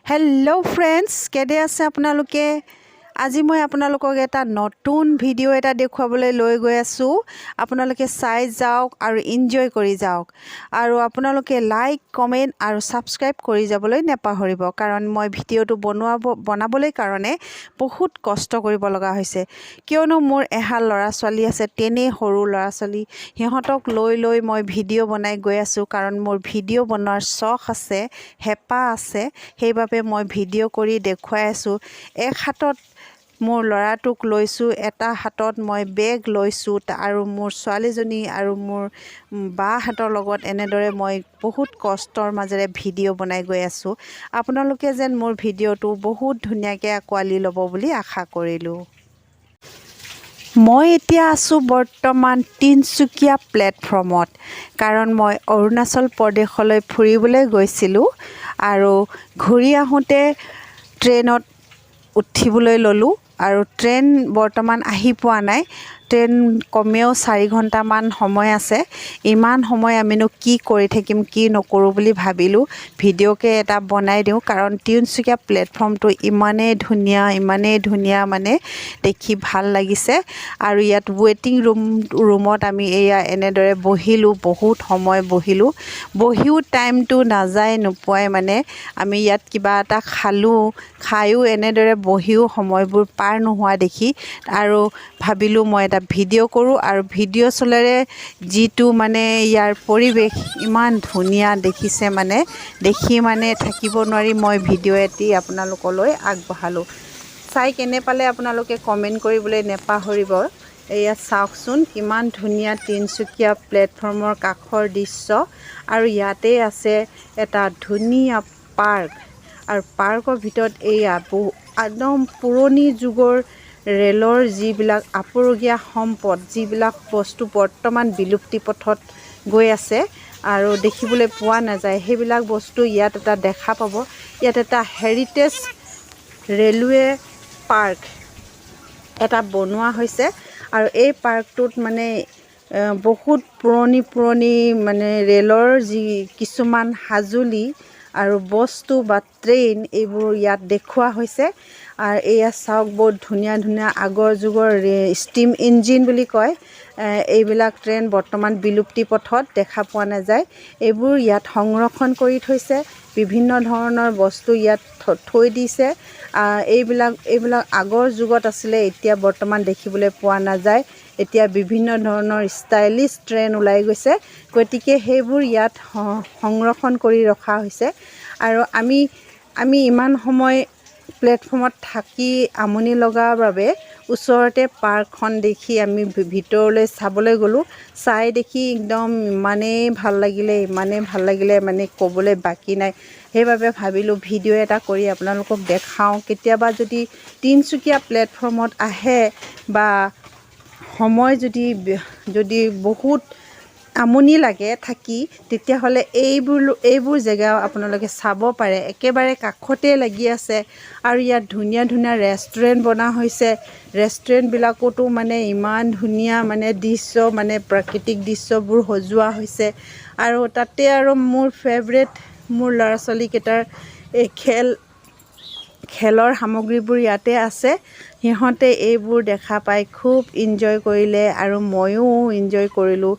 Hello' friends, কেনে আছে আপোনালোকে? আজি মই আপোনালোকক এটা নতুন ভিডিঅ' এটা দেখুৱাবলৈ লৈ গৈ আছোঁ। আপোনালোকে চাই যাওক আৰু এনজয় কৰি যাওক। আৰু আপোনালোকে লাইক, কমেণ্ট আৰু ছাবস্ক্ৰাইব কৰি যাবলৈ নেপাহৰিব, কাৰণ মই ভিডিঅ'টো বনাবলৈ কাৰণে বহুত কষ্ট কৰিব লগা হৈছে। কিয়নো মোৰ এহাল ল'ৰা ছোৱালী আছে, তেনেই সৰু ল'ৰা ছোৱালী, সিহঁতক লৈ মই ভিডিঅ' বনাই গৈ আছোঁ। কাৰণ মোৰ ভিডিঅ' বনোৱাৰ চখ আছে, হেঁপাহ আছে, সেইবাবে মই ভিডিঅ' কৰি দেখুৱাই আছোঁ। এক হাতত মোৰ ল'ৰাটোক লৈছোঁ, এটা হাতত মই বেগ লৈছোঁ, আৰু মোৰ ছোৱালীজনী আৰু মোৰ বাহঁতৰ লগত এনেদৰে মই বহুত কষ্টৰ মাজেৰে ভিডিঅ' বনাই গৈ আছোঁ। আপোনালোকে যেন মোৰ ভিডিঅ'টো বহুত ধুনীয়াকৈ আঁকোৱালি ল'ব বুলি আশা কৰিলোঁ। মই এতিয়া আছোঁ বৰ্তমান তিনচুকীয়া প্লেটফৰ্মত, কাৰণ মই অৰুণাচল প্ৰদেশলৈ ফুৰিবলৈ গৈছিলোঁ আৰু ঘূৰি আহোঁতে ট্ৰেইনত উঠিবলৈ ল'লোঁ। আৰু ট্ৰেইন বৰ্তমান আহি পোৱা নাই। ট্ৰেইন কমেও 4 ঘণ্টামান সময় আছে। ইমান সময় আমিনো কি কৰি থাকিম, কি নকৰোঁ বুলি ভাবিলোঁ ভিডিঅ'কে এটা বনাই দিওঁ। কাৰণ তিনচুকীয়া প্লেটফৰ্মটো ইমানেই ধুনীয়া মানে দেখি ভাল লাগিছে। আৰু ইয়াত ৱেইটিং ৰুমত আমি এনেদৰে বহিলোঁ, বহুত সময় বহিও টাইমটো নাযায় নোপোৱাই মানে আমি ইয়াত কিবা এটা খায়ো এনেদৰে বহিও সময়বোৰ পাৰ নোহোৱা দেখি আৰু ভাবিলোঁ মই এটা ভিডিঅ' কৰোঁ। আৰু ভিডিঅ' চলেৰে যিটো মানে ইয়াৰ পৰিৱেশ ইমান ধুনীয়া দেখিছে, দেখি থাকিব নোৱাৰি মই ভিডিঅ' এটি আপোনালোকলৈ আগবঢ়ালোঁ। চাই কেনে পালে আপোনালোকে কমেণ্ট কৰিবলৈ নেপাহৰিব। এয়া চাওকচোন, কিমান ধুনীয়া তিনচুকীয়া প্লেটফৰ্মৰ কাষৰ দৃশ্য। আৰু ইয়াতে আছে এটা ধুনীয়া পাৰ্ক, আৰু পাৰ্কৰ ভিতৰত একদম পুৰণি যুগৰ ৰেলৰ যিবিলাক আপুৰুগীয়া সম্পদ, যিবিলাক বস্তু বৰ্তমান বিলুপ্তি পথত গৈ আছে আৰু দেখিবলৈ পোৱা নাযায়, সেইবিলাক বস্তু ইয়াত এটা দেখা পাব। ইয়াত এটা হেৰিটেজ ৰেলৱে পাৰ্ক এটা বনোৱা হৈছে। আৰু এই পাৰ্কটোত বহুত পুৰণি ৰেলৰ যি কিছুমান সঁজুলি আৰু বস্তু বা ট্ৰেইন, এইবোৰ ইয়াত দেখুওৱা হৈছে। আৰু এয়া চাওক, বহুত ধুনীয়া আগৰ যুগৰ ষ্টিম ইঞ্জিন বুলি কয়। এইবিলাক ট্ৰেইন বৰ্তমান বিলুপ্তি পথত দেখা পোৱা নাযায়। এইবোৰ ইয়াত সংৰক্ষণ কৰি থৈছে, বিভিন্ন ধৰণৰ বস্তু ইয়াত থৈ দিছে। এইবিলাক আগৰ যুগত আছিলে, এতিয়া বৰ্তমান দেখিবলৈ পোৱা নাযায়। এতিয়া বিভিন্ন ধৰণৰ ষ্টাইলিছ ট্ৰেইন ওলাই গৈছে, গতিকে সেইবোৰ ইয়াত সংৰক্ষণ কৰি ৰখা হৈছে। আৰু আমি ইমান সময় প্লেটফৰ্মত থাকি আমনি লগাৰ বাবে ওচৰতে পাৰ্কখন দেখি আমি ভিতৰলৈ চাবলৈ গ'লোঁ। চাই দেখি একদম ইমানেই ভাল লাগিলে ক'বলৈ বাকী নাই। সেইবাবে ভাবিলোঁ ভিডিঅ' এটা কৰি আপোনালোকক দেখাওঁ। কেতিয়াবা যদি তিনচুকীয়া প্লেটফৰ্মত আহে বা সময় যদি বহুত আমনি লাগে থাকি, তেতিয়াহ'লে এইবোৰ জেগা আপোনালোকে চাব পাৰে। একেবাৰে কাষতে লাগি আছে। আৰু ইয়াত ধুনীয়া ৰেষ্টুৰেণ্ট বনোৱা হৈছে। ৰেষ্টুৰেণ্টবিলাকতো ইমান ধুনীয়া দৃশ্য, প্ৰাকৃতিক দৃশ্যবোৰ সজোৱা হৈছে। আৰু তাতে আৰু মোৰ ফেভৰেট, মোৰ ল'ৰা ছোৱালীকেইটাৰ এই খেলৰ সামগ্ৰীবোৰ ইয়াতে আছে। সিহঁতে এইবোৰ দেখা পাই খুব এনজয় কৰিলে আৰু ময়ো এনজয় কৰিলোঁ।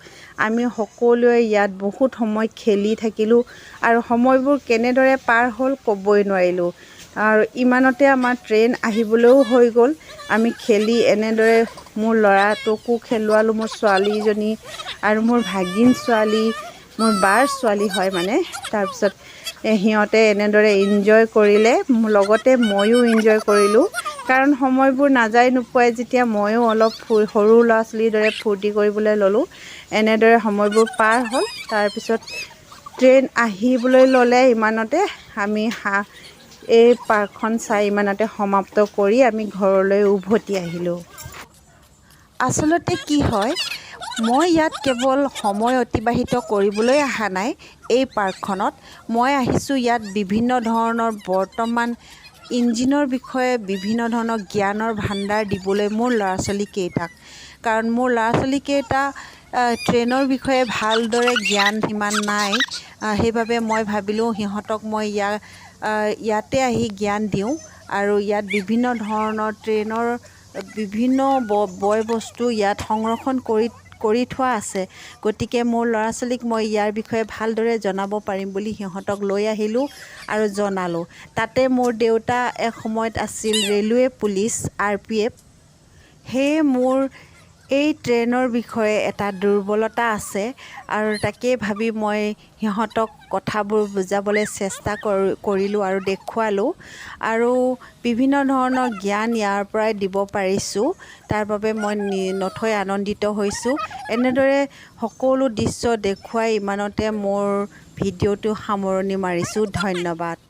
আমি সকলোৱে ইয়াত বহুত সময় খেলি থাকিলোঁ, আৰু সময়বোৰ কেনেদৰে পাৰ হ'ল ক'বই নোৱাৰিলোঁ। আৰু ইমানতে আমাৰ ট্ৰেইন আহিবলৈও হৈ গ'ল। আমি খেলি এনেদৰে মোৰ ল'ৰাটোকো খেলোৱালোঁ, মোৰ ছোৱালীজনী আৰু মোৰ ভাগিন ছোৱালী, মোৰ বাৰ ছোৱালী হয় তাৰপিছত সিহঁতে এনেদৰে এনজয় কৰিলে, লগতে ময়ো এনজয় কৰিলোঁ। কাৰণ সময়বোৰ নাযায় নোপোৱাই যেতিয়া ময়ো অলপ সৰু ল'ৰা ছোৱালীৰ দৰে ফূৰ্তি কৰিবলৈ ল'লোঁ। এনেদৰে সময়বোৰ পাৰ হ'ল। তাৰপিছত ট্ৰেইন আহিবলৈ ল'লে, ইমানতে আমি এই পাৰ্কখন চাই ইমানতে সমাপ্ত কৰি আমি ঘৰলৈ উভতি আহিলোঁ। আচলতে কি হয়, মই ইয়াত কেৱল সময় অতিবাহিত কৰিবলৈ অহা নাই। এই পাৰ্কখনত মই আহিছোঁ ইয়াত বিভিন্ন ধৰণৰ বৰ্তমান ইঞ্জিনৰ বিষয়ে বিভিন্ন ধৰণৰ জ্ঞানৰ ভাণ্ডাৰ দিবলৈ মোৰ ল'ৰা ছোৱালীকেইটাক। কাৰণ মোৰ ল'ৰা ছোৱালীকেইটা ট্ৰেইনৰ বিষয়ে ভালদৰে জ্ঞান সিমান নাই সেইবাবে মই ভাবিলোঁ সিহঁতক মই ইয়াতে আহি জ্ঞান দিওঁ আৰু ইয়াত বিভিন্ন ধৰণৰ ট্ৰেইনৰ বিভিন্ন বয় বস্তু ইয়াত সংৰক্ষণ কৰি থোৱা আছে গতিকে মোৰ ল'ৰা ছোৱালীক মই ইয়াৰ বিষয়ে ভালদৰে জনাব পাৰিম বুলি সিহঁতক লৈ আহিলোঁ আৰু জনালোঁ তাতে মোৰ দেউতা এসময়ত আছিল ৰেলৱে পুলিচ RPF সেয়ে মোৰ এই ট্ৰেইনৰ বিষয়ে এটা দুৰ্বলতা আছে আৰু তাকে ভাবি মই সিহঁতক কথাবোৰ বুজাবলৈ চেষ্টা কৰিলোঁ আৰু দেখুৱালোঁ আৰু বিভিন্ন ধৰণৰ জ্ঞান ইয়াৰ পৰাই দিব পাৰিছোঁ তাৰ বাবে মই নথৈ আনন্দিত হৈছোঁ এনেদৰে সকলো দৃশ্য দেখুৱাই ইমানতে মোৰ ভিডিঅ'টো সামৰণি মাৰিছোঁ ধন্যবাদ